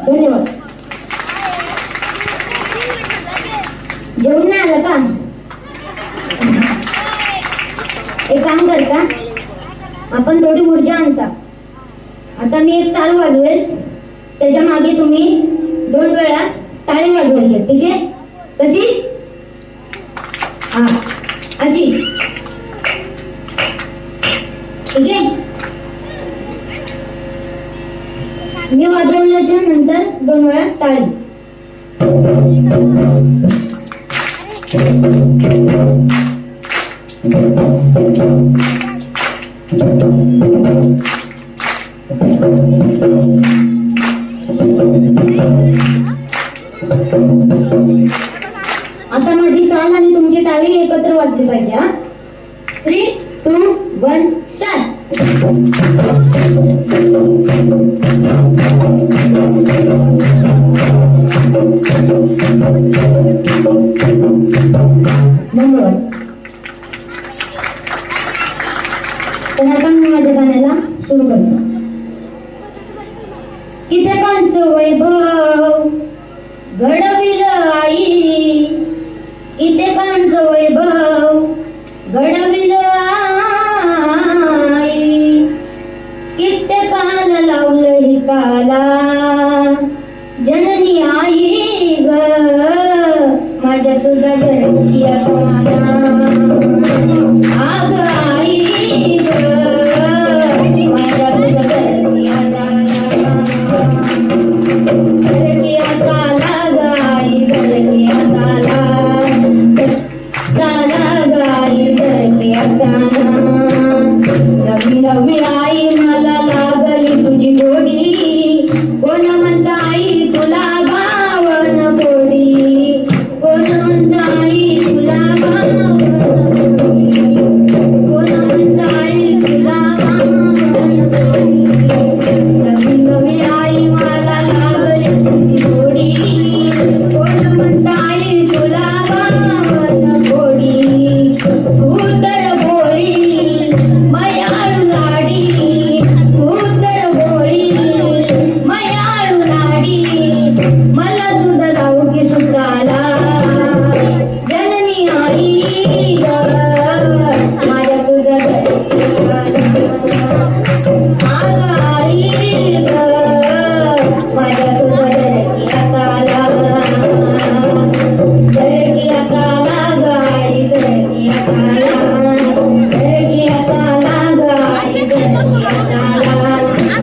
धन्यवाद. जेवण नाही आलं का? एक काम करता, आपण थोडी ऊर्जा आणता. आता मी एक चाल वाजवेल, त्याच्या मागे तुम्ही 2 वेळा टाळी वाजवायची. ठीक आहे? कशी? हा, अशी. ठीक आहे? मी वाजवल्याच्या नंतर 2 वेळा टाळी. आता माझी चाल आणि तुमची टाळी एकत्र वाजली पाहिजे. हा, 3, 2, 1 स्टार्ट. धन्यवाद. तर आता मी माझ्या गाण्याला सुरू करतो. कित्येकांचं वैभव घडविल आई, कित्येकांचं वैभव घडविल आई, कित्येकानं लावलं हिताला जननी आई ग, माझ्या सुद्धा घरची